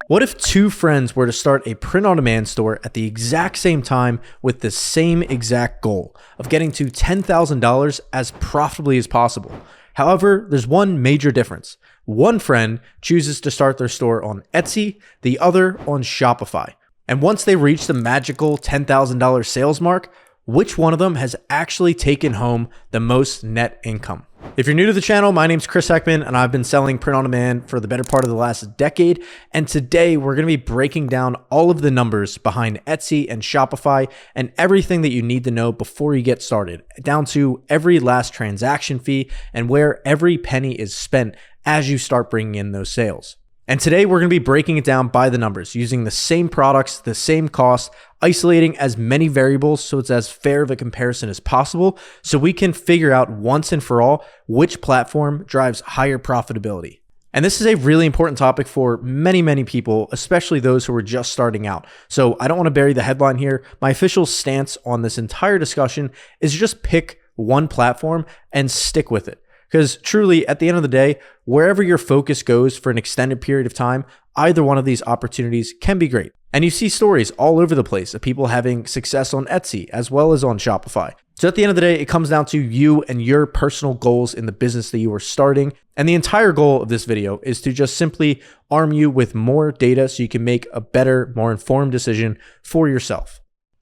What if two friends were to start a print-on-demand store at the exact same time with the same exact goal of getting to $10,000 as profitably as possible? However, there's one major difference. One friend chooses to start their store on Etsy, the other on Shopify. And once they reach the magical $10,000 sales mark, which one of them has actually taken home the most net income? If you're new to the channel, my name's Chris Heckman, and I've been selling print on demand for the better part of the last decade. And today we're going to be breaking down all of the numbers behind Etsy and Shopify and everything that you need to know before you get started, down to every last transaction fee and where every penny is spent as you start bringing in those sales. And today we're going to be breaking it down by the numbers, using the same products, the same cost, isolating as many variables so it's as fair of a comparison as possible, so we can figure out once and for all which platform drives higher profitability. And this is a really important topic for many people, especially those who are just starting out. So I don't want to bury the headline here. My official stance on this entire discussion is just pick one platform and stick with it. Because truly, at the end of the day, wherever your focus goes for an extended period of time, either one of these opportunities can be great. And you see stories all over the place of people having success on Etsy as well as on Shopify. So at the end of the day, it comes down to you and your personal goals in the business that you are starting. And the entire goal of this video is to just simply arm you with more data so you can make a better, more informed decision for yourself.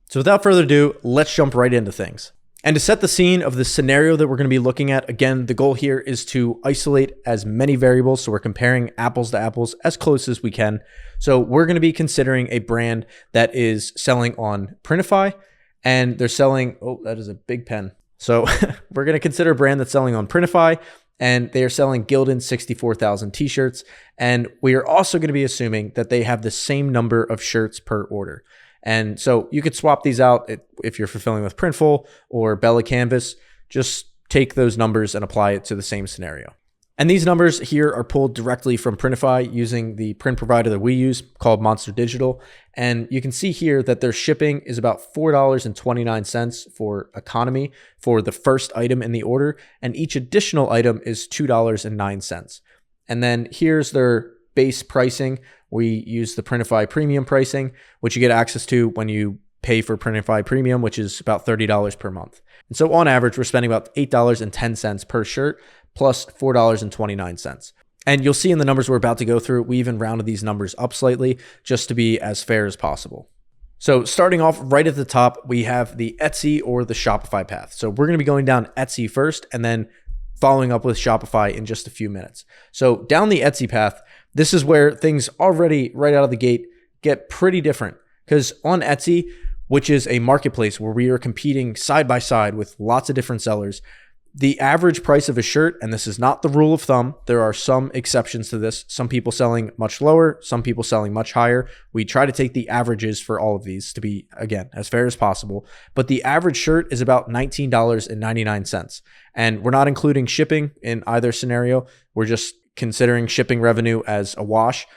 So without further ado, let's jump right into things. And to set the scene of the scenario that we're going to be looking at, again, the goal here is to isolate as many variables. So we're comparing apples to apples as close as we can. So we're going to be considering a brand that is selling on Printify, and they're selling, oh, that is a big pen. So we're going to consider a brand that's selling on Printify, and they are selling Gildan 64,000 t-shirts. And we are also going to be assuming that they have the same number of shirts per order. And so you could swap these out if you're fulfilling with Printful or Bella Canvas. Just take those numbers and apply it to the same scenario. And these numbers here are pulled directly from Printify using the print provider that we use called Monster Digital. And you can see here that their shipping is about $4.29 for economy for the first item in the order. And each additional item is $2.09. And then here's their base pricing. We use the Printify premium pricing, which you get access to when you pay for Printify premium, which is about $30 per month. And so on average, we're spending about $8.10 per shirt plus $4.29. And you'll see in the numbers we're about to go through, we even rounded these numbers up slightly just to be as fair as possible. So starting off right at the top, we have the Etsy or the Shopify path. So we're going to be going down Etsy first and then following up with Shopify in just a few minutes. So down the Etsy path, this is where things already right out of the gate get pretty different, because on Etsy, which is a marketplace where we are competing side by side with lots of different sellers, the average price of a shirt, and this is not the rule of thumb, there are some exceptions to this, some people selling much lower, some people selling much higher. We try to take the averages for all of these to be, again, as fair as possible. But the average shirt is about $19.99. And we're not including shipping in either scenario. We're just considering shipping revenue as a wash.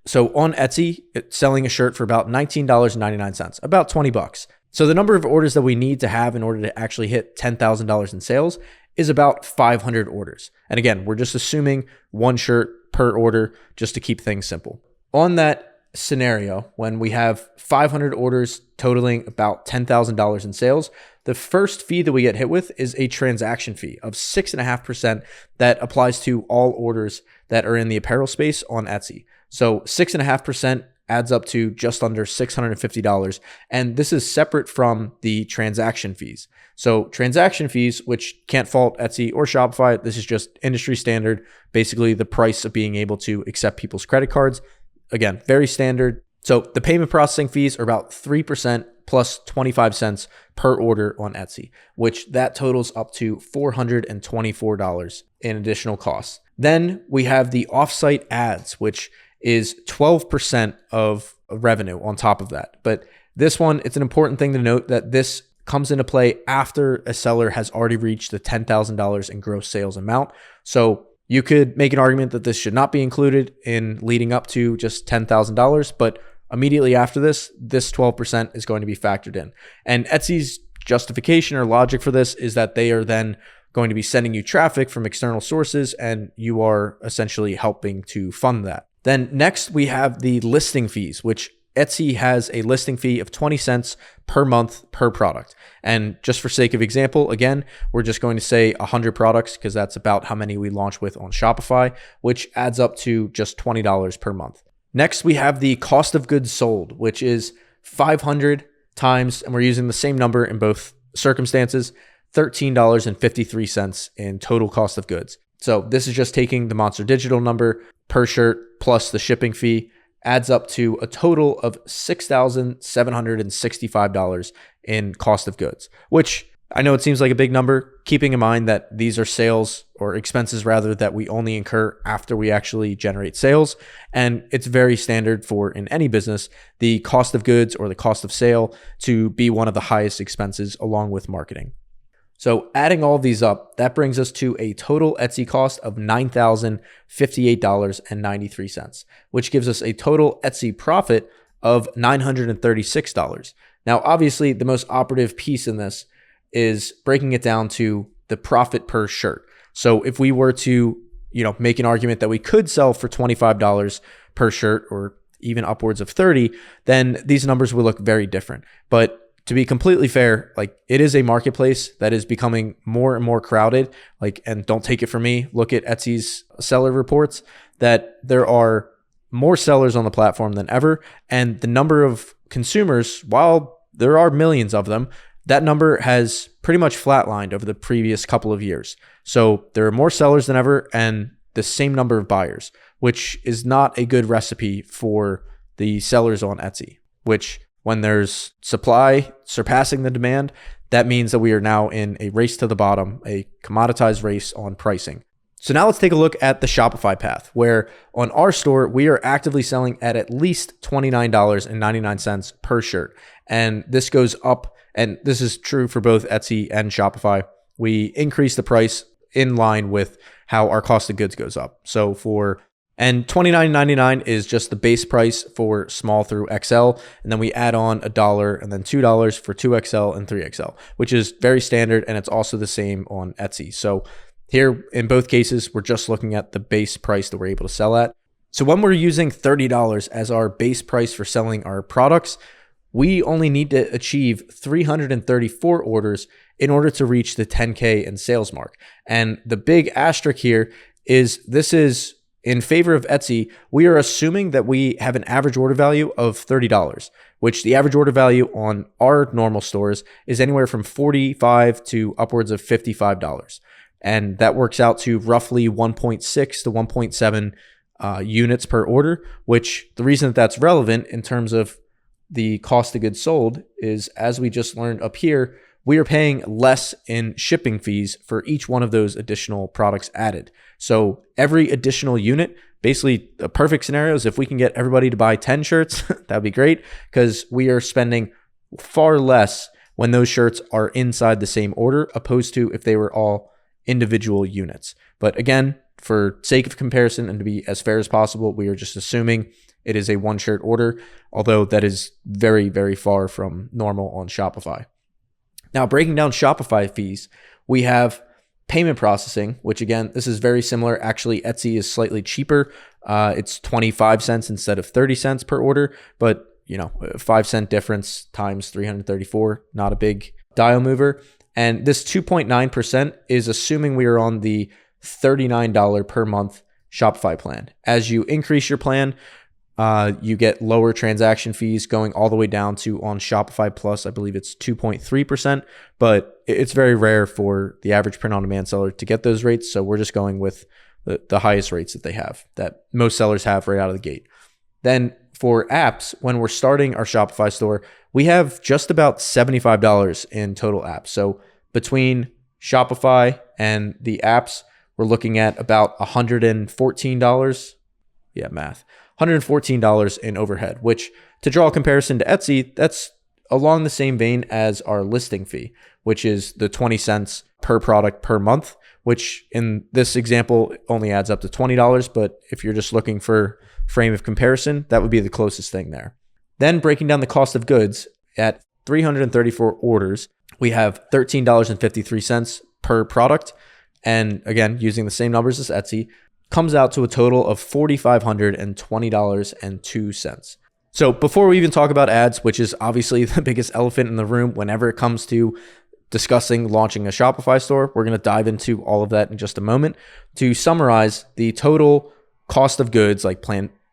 So on Etsy, it's selling a shirt for about $19.99, about 20 bucks. So the number of orders that we need to have in order to actually hit $10,000 in sales is about 500 orders. And again, we're just assuming one shirt per order just to keep things simple. On that scenario, when we have 500 orders totaling about $10,000 in sales, the first fee that we get hit with is a transaction fee of 6.5% that applies to all orders that are in the apparel space on Etsy. So 6.5% adds up to just under $650. And this is separate from the transaction fees. So transaction fees, which can't fault Etsy or Shopify, this is just industry standard, basically the price of being able to accept people's credit cards. Again, very standard. So the payment processing fees are about 3% plus 25 cents per order on Etsy, which that totals up to $424 in additional costs. Then we have the offsite ads, which is 12% of revenue on top of that. But this one, it's an important thing to note that this comes into play after a seller has already reached the $10,000 in gross sales amount. So you could make an argument that this should not be included in leading up to just $10,000, but immediately after this 12% is going to be factored in. And Etsy's justification or logic for this is that they are then going to be sending you traffic from external sources, and you are essentially helping to fund that. Then next we have the listing fees, which Etsy has a listing fee of 20 cents per month per product. And just for sake of example, again, we're just going to say 100 products because that's about how many we launch with on Shopify, which adds up to just $20 per month. Next, we have the cost of goods sold, which is 500 times, and we're using the same number in both circumstances, $13.53 in total cost of goods. So this is just taking the Monster Digital number per shirt plus the shipping fee, adds up to a total of $6,765 in cost of goods, which I know it seems like a big number, keeping in mind that these are sales or expenses rather that we only incur after we actually generate sales. And it's very standard for in any business, the cost of goods or the cost of sale to be one of the highest expenses along with marketing. So adding all of these up, that brings us to a total Etsy cost of $9,058.93, which gives us a total Etsy profit of $936. Now, obviously, the most operative piece in this is breaking it down to the profit per shirt. So if we were to, make an argument that we could sell for $25 per shirt or even upwards of 30, then these numbers would look very different. But to be completely fair, it is a marketplace that is becoming more and more crowded. And don't take it from me, look at Etsy's seller reports that there are more sellers on the platform than ever. And the number of consumers, while there are millions of them, that number has pretty much flatlined over the previous couple of years. So there are more sellers than ever and the same number of buyers, which is not a good recipe for the sellers on Etsy, which when there's supply surpassing the demand, that means that we are now in a race to the bottom, a commoditized race on pricing. So now let's take a look at the Shopify path, where on our store, we are actively selling at least $29.99 per shirt. And this goes up, and this is true for both Etsy and Shopify. We increase the price in line with how our cost of goods goes up. And $29.99 is just the base price for small through XL. And then we add on $1 and then $2 for 2XL and 3XL, which is very standard. And it's also the same on Etsy. So here in both cases, we're just looking at the base price that we're able to sell at. So when we're using $30 as our base price for selling our products, we only need to achieve 334 orders in order to reach the 10K in sales mark. And the big asterisk here is this is in favor of Etsy. We are assuming that we have an average order value of $30, which the average order value on our normal stores is anywhere from $45 to upwards of $55. And that works out to roughly 1.6 to 1.7 units per order, which the reason that that's relevant in terms of the cost of goods sold is, as we just learned up here, we are paying less in shipping fees for each one of those additional products added. So every additional unit, basically a perfect scenario is if we can get everybody to buy 10 shirts, that'd be great because we are spending far less when those shirts are inside the same order opposed to if they were all individual units. But again, for sake of comparison and to be as fair as possible, we are just assuming it is a one shirt order, although that is very, very far from normal on Shopify. Now, breaking down Shopify fees, we have payment processing, which again, this is very similar. Actually, Etsy is slightly cheaper. It's 25 cents instead of 30 cents per order, but 5-cent difference times 334, not a big dial mover. And this 2.9% is assuming we are on the $39 per month Shopify plan. As you increase your plan, you get lower transaction fees going all the way down to on Shopify Plus, I believe it's 2.3%, but it's very rare for the average print-on-demand seller to get those rates. So we're just going with the highest rates that they have, that most sellers have right out of the gate. Then for apps, when we're starting our Shopify store, we have just about $75 in total apps. So between Shopify and the apps, we're looking at about $114. Yeah, math. $114 in overhead, which to draw a comparison to Etsy, that's along the same vein as our listing fee, which is the 20 cents per product per month, which in this example only adds up to $20. But if you're just looking for frame of comparison, that would be the closest thing there. Then breaking down the cost of goods at 334 orders, we have $13.53 per product. And again, using the same numbers as Etsy, comes out to a total of $4,520.02. So before we even talk about ads, which is obviously the biggest elephant in the room whenever it comes to discussing launching a Shopify store, we're going to dive into all of that in just a moment. To summarize, the total cost of goods, like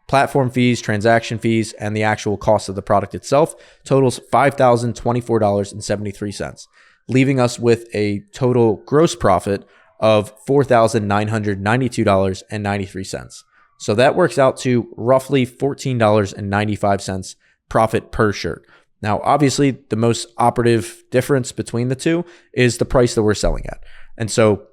platform fees, transaction fees, and the actual cost of the product itself, totals $5,024.73, leaving us with a total gross profit of $4,992.93. So that works out to roughly $14.95 profit per shirt. Now, obviously, the most operative difference between the two is the price that we're selling at. And so,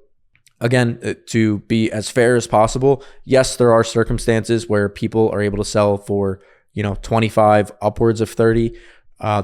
again, to be as fair as possible, yes, there are circumstances where people are able to sell for, 25 upwards of 30,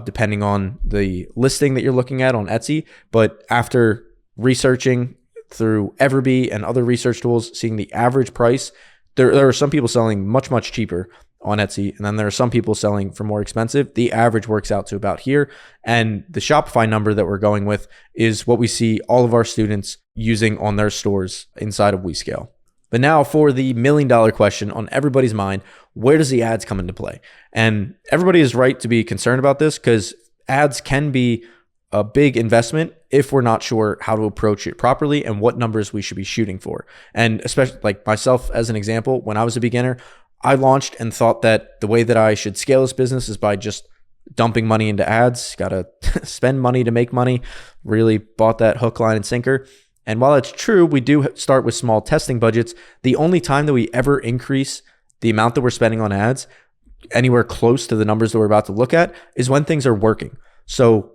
depending on the listing that you're looking at on Etsy. But after researching through Everbee and other research tools, seeing the average price, there are some people selling much, much cheaper on Etsy, and then there are some people selling for more expensive. The average works out to about here. And the Shopify number that we're going with is what we see all of our students using on their stores inside of WeScale. But now for the $1 million question on everybody's mind, where does the ads come into play? And everybody is right to be concerned about this because ads can be a big investment if we're not sure how to approach it properly and what numbers we should be shooting for. And especially like myself as an example, when I was a beginner, I launched and thought that the way that I should scale this business is by just dumping money into ads. Got to spend money to make money. Really bought that hook, line, and sinker. And while it's true, we do start with small testing budgets. The only time that we ever increase the amount that we're spending on ads anywhere close to the numbers that we're about to look at is when things are working. So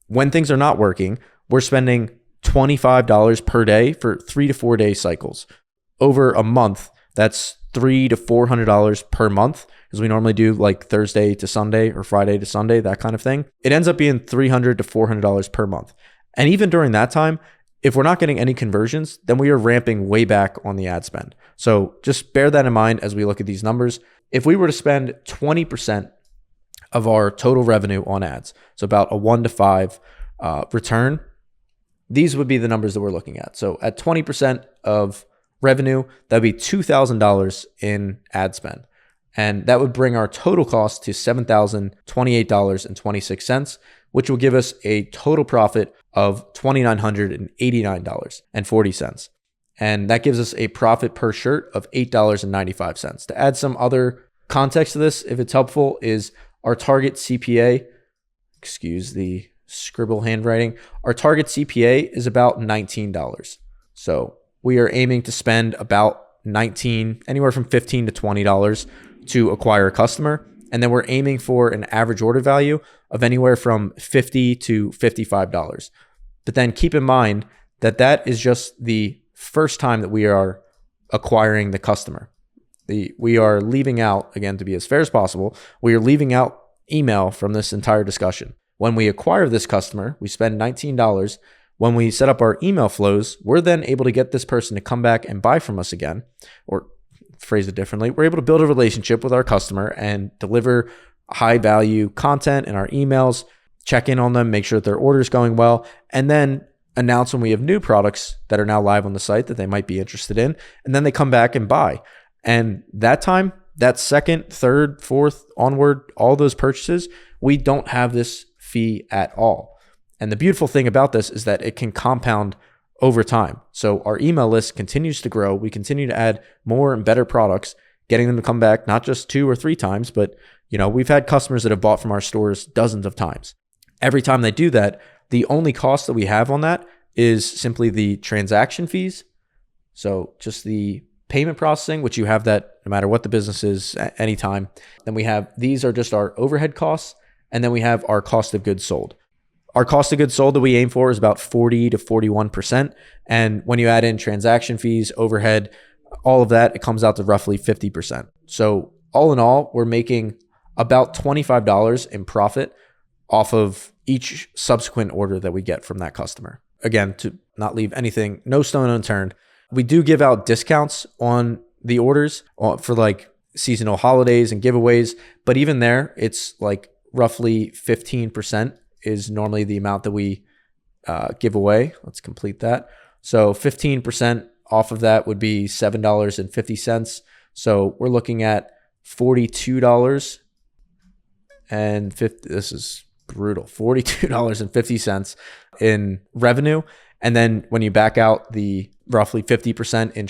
when things are not working, we're spending $25 per day for 3 to 4 day cycles. Over a month, that's $300 to $400 per month, because we normally do like Thursday to Sunday or Friday to Sunday, that kind of thing. It ends up being $300 to $400 per month. And even during that time, if we're not getting any conversions, then we are ramping way back on the ad spend. So just bear that in mind as we look at these numbers. If we were to spend 20% of our total revenue on ads, so about a 1 to 5 return, these would be the numbers that we're looking at. So at 20% of revenue, that'd be $2,000 in ad spend. And that would bring our total cost to $7,028.26, which will give us a total profit of $2,989.40. And that gives us a profit per shirt of $8.95. To add some other context to this, if it's helpful, is our target CPA, excuse the scribble handwriting, our target CPA is about $19. So we are aiming to spend about anywhere from $15 to $20 to acquire a customer. And then we're aiming for an average order value of anywhere from $50 to $55. But then keep in mind that that is just the first time that we are acquiring the customer. We are leaving out, again, to be as fair as possible, we are leaving out email from this entire discussion. When we acquire this customer, we spend $19. When we set up our email flows, we're then able to get this person to come back and buy from us again, or phrase it differently, we're able to build a relationship with our customer and deliver high value content in our emails, check in on them, make sure that their order is going well, and then announce when we have new products that are now live on the site that they might be interested in, and then they come back and buy. And that time, that second, third, fourth, onward, all those purchases, we don't have this fee at all. And the beautiful thing about this is that it can compound over time. So our email list continues to grow. We continue to add more and better products, getting them to come back not just 2 or 3 times, but we've had customers that have bought from our stores dozens of times. Every time they do that, the only cost that we have on that is simply the transaction fees. So just the payment processing, which you have that no matter what the business is at any time. Then we have, these are just our overhead costs. And then we have our cost of goods sold. Our cost of goods sold that we aim for is about 40 to 41%. And when you add in transaction fees, overhead, all of that, it comes out to roughly 50%. So all in all, we're making about $25 in profit off of each subsequent order that we get from that customer. Again, to not leave anything, no stone unturned, we do give out discounts on the orders for like seasonal holidays and giveaways. But even there, it's like roughly 15% is normally the amount that we give away. Let's complete that. So 15% off of that would be $7.50. So we're looking at $42 and 50. This is brutal. $42.50 in revenue. And then when you back out the roughly 50% in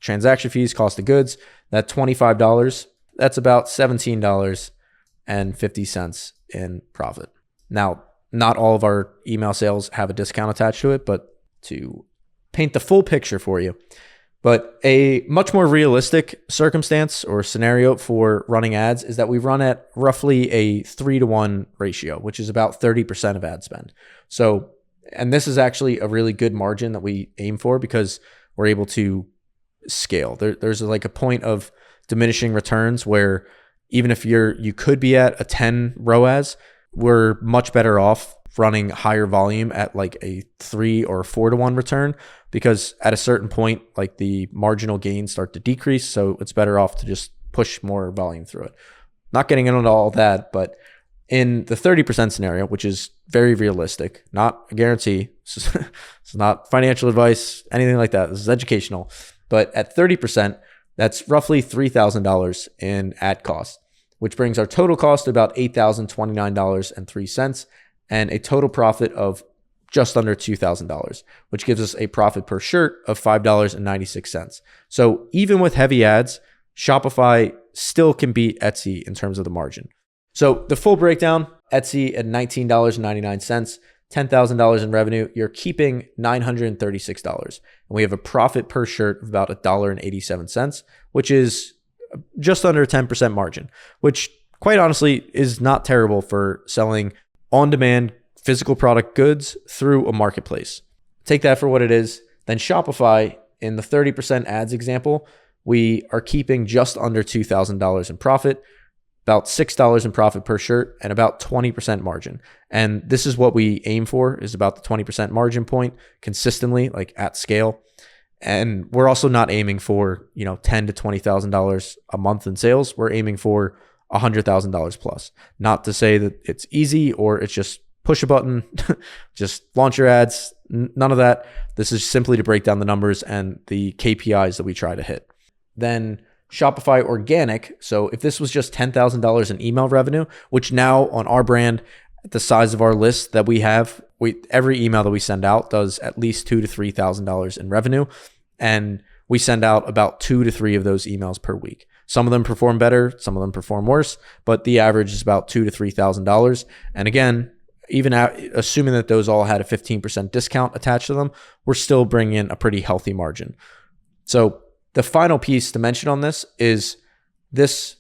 transaction fees, cost of goods, that $25, that's about $17.50 in profit. Now, not all of our email sales have a discount attached to it, but to paint the full picture for you. But a much more realistic circumstance or scenario for running ads is that we run at roughly a 3-to-1 ratio, which is about 30% of ad spend. So, and this is actually a really good margin that we aim for because we're able to scale. There's like a point of diminishing returns where even if you could be at a 10 ROAS, we're much better off running higher volume at like a 3 or 4-to-1 return, because at a certain point, like the marginal gains start to decrease. So it's better off to just push more volume through it. Not getting into all that, but in the 30% scenario, which is very realistic, not a guarantee, it's not financial advice, anything like that. This is educational. But at 30%, that's roughly $3,000 in ad costs, which brings our total cost to about $8,029.03 and a total profit of just under $2,000, which gives us a profit per shirt of $5.96. So even with heavy ads, Shopify still can beat Etsy in terms of the margin. So the full breakdown, Etsy at $19.99, $10,000 in revenue, you're keeping $936. And we have a profit per shirt of about $1.87, which is just under a 10% margin, which quite honestly is not terrible for selling on-demand physical product goods through a marketplace. Take that for what it is. Then Shopify, in the 30% ads example, we are keeping just under $2,000 in profit, about $6 in profit per shirt, and about 20% margin. And this is what we aim for, is about the 20% margin point consistently, like at scale. And we're also not aiming for, $10,000 to $20,000 a month in sales. We're aiming for $100,000 plus. Not to say that it's easy or it's just push a button, just launch your ads. None of that. This is simply to break down the numbers and the KPIs that we try to hit. Then Shopify organic. So if this was just $10,000 in email revenue, which now on our brand, at the size of our list that we have, every email that we send out does at least $2,000 to $3,000 in revenue. And we send out about 2 to 3 of those emails per week. Some of them perform better, some of them perform worse, but the average is about $2,000 to $3,000. And again, even assuming that those all had a 15% discount attached to them, we're still bringing in a pretty healthy margin. So the final piece to mention on this is this,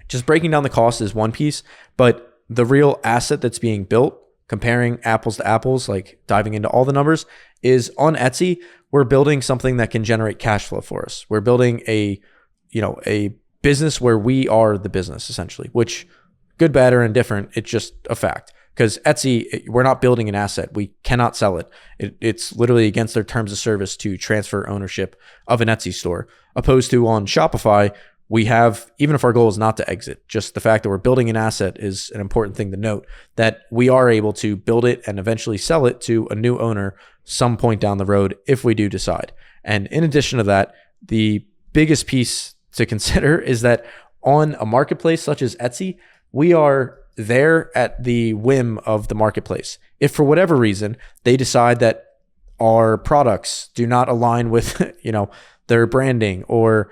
just breaking down the cost is one piece, but the real asset that's being built, comparing apples to apples, like diving into all the numbers, is on Etsy, we're building something that can generate cash flow for us. We're building a business where we are the business essentially, which good, bad, or indifferent, it's just a fact. Because Etsy, we're not building an asset. We cannot sell it. It's literally against their terms of service to transfer ownership of an Etsy store. Opposed to on Shopify, we have, even if our goal is not to exit, just the fact that we're building an asset is an important thing to note, that we are able to build it and eventually sell it to a new owner some point down the road if we do decide. And in addition to that, the biggest piece to consider is that on a marketplace such as Etsy, we are there at the whim of the marketplace. If for whatever reason they decide that our products do not align with, their branding or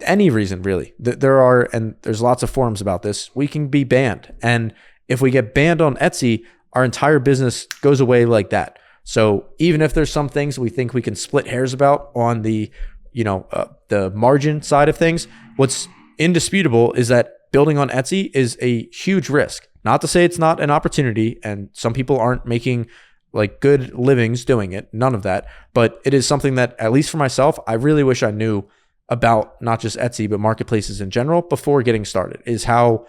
any reason really, there's lots of forums about this, we can be banned. And if we get banned on Etsy, our entire business goes away like that. So even if there's some things we think we can split hairs about on the margin side of things, what's indisputable is that building on Etsy is a huge risk. Not to say it's not an opportunity, and some people aren't making like good livings doing it. None of that. But it is something that, at least for myself, I really wish I knew about not just Etsy, but marketplaces in general before getting started, is how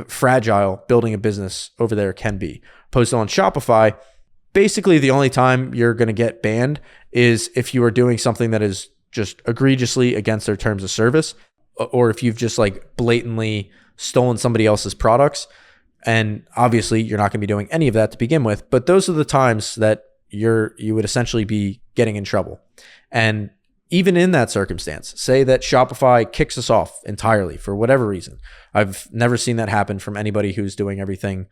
fragile building a business over there can be. Opposed to on Shopify, basically the only time you're going to get banned is if you are doing something that is just egregiously against their terms of service, or if you've just like blatantly stolen somebody else's products. And obviously you're not going to be doing any of that to begin with, but those are the times that you would essentially be getting in trouble. And even in that circumstance, say that Shopify kicks us off entirely for whatever reason. I've never seen that happen from anybody who's doing everything,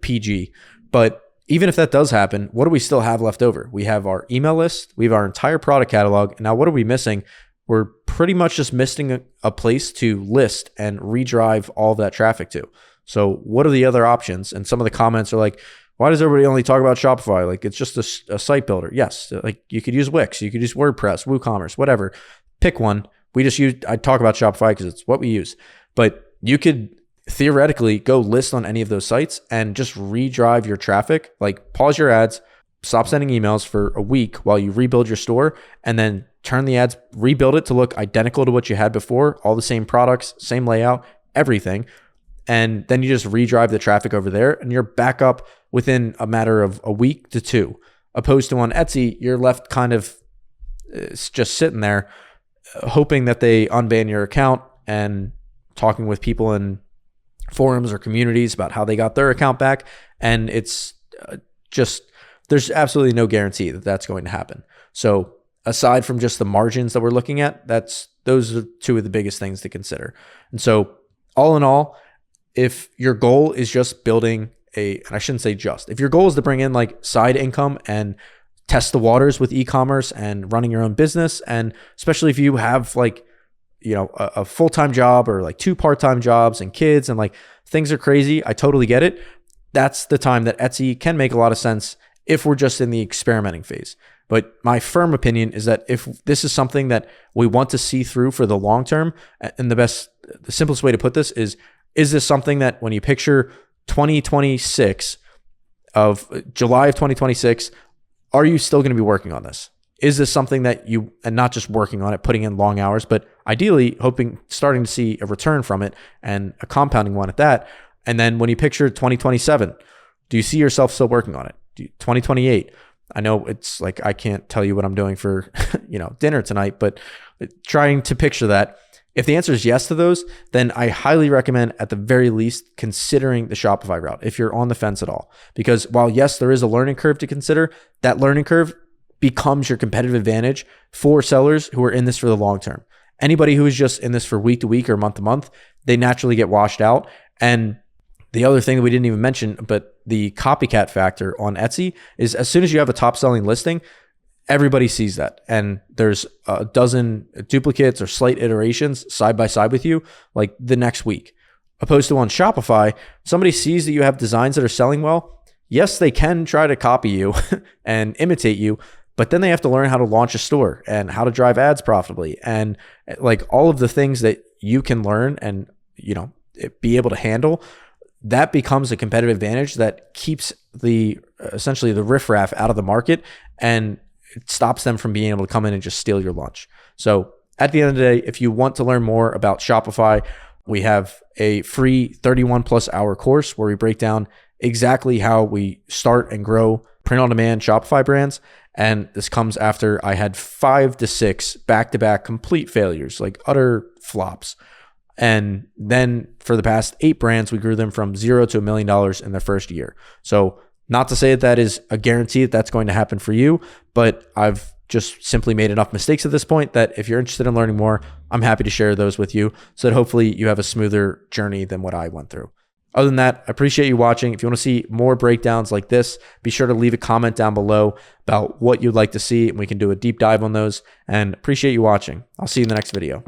PG. But even if that does happen, what do we still have left over? We have our email list, we have our entire product catalog. And now what are we missing? We're pretty much just missing a place to list and redrive all of that traffic to. So what are the other options? And some of the comments are like, why does everybody only talk about Shopify? Like, it's just a site builder. Yes, like you could use Wix, you could use WordPress, WooCommerce, whatever. Pick one. I talk about Shopify because it's what we use. But you could theoretically go list on any of those sites and just redrive your traffic. Like, pause your ads, stop sending emails for a week while you rebuild your store, and then turn the ads, rebuild it to look identical to what you had before, all the same products, same layout, everything. And then you just redrive the traffic over there and you're back up within a matter of a week to two. Opposed to on Etsy, you're left kind of just sitting there hoping that they unban your account and talking with people in forums or communities about how they got their account back. And it's there's absolutely no guarantee that that's going to happen. So aside from just the margins that we're looking at, those are two of the biggest things to consider. And so all in all, if your goal is just building and I shouldn't say just, if your goal is to bring in like side income and test the waters with e-commerce and running your own business, and especially if you have like, a full-time job or like two part-time jobs and kids and like things are crazy, I totally get it. That's the time that Etsy can make a lot of sense if we're just in the experimenting phase. But my firm opinion is that if this is something that we want to see through for the long term, and the simplest way to put this is this something that when you picture 2026 of July of 2026, are you still going to be working on this? Is this something that and not just working on it, putting in long hours, but ideally starting to see a return from it and a compounding one at that? And then when you picture 2027, do you see yourself still working on it? 2028? I know it's like, I can't tell you what I'm doing for, dinner tonight, but trying to picture that. If the answer is yes to those, then I highly recommend at the very least considering the Shopify route if you're on the fence at all. Because while yes, there is a learning curve to consider, that learning curve becomes your competitive advantage for sellers who are in this for the long term. Anybody who is just in this for week to week or month to month, they naturally get washed out. And the other thing that we didn't even mention, but the copycat factor on Etsy is as soon as you have a top selling listing, everybody sees that. And there's a dozen duplicates or slight iterations side by side with you like the next week. Opposed to on Shopify, somebody sees that you have designs that are selling well. Yes, they can try to copy you and imitate you, but then they have to learn how to launch a store and how to drive ads profitably. And like all of the things that you can learn and, be able to handle, that becomes a competitive advantage that keeps essentially the riffraff out of the market, and it stops them from being able to come in and just steal your lunch. So at the end of the day, if you want to learn more about Shopify, we have a free 31 plus hour course where we break down exactly how we start and grow print on demand Shopify brands. And this comes after I had 5 to 6 back-to-back complete failures, like utter flops. And then for the past 8 brands, we grew them from $0 to $1 million in their first year. So not to say that is a guarantee that that's going to happen for you, but I've just simply made enough mistakes at this point that if you're interested in learning more, I'm happy to share those with you so that hopefully you have a smoother journey than what I went through. Other than that, I appreciate you watching. If you want to see more breakdowns like this, be sure to leave a comment down below about what you'd like to see, and we can do a deep dive on those. And appreciate you watching. I'll see you in the next video.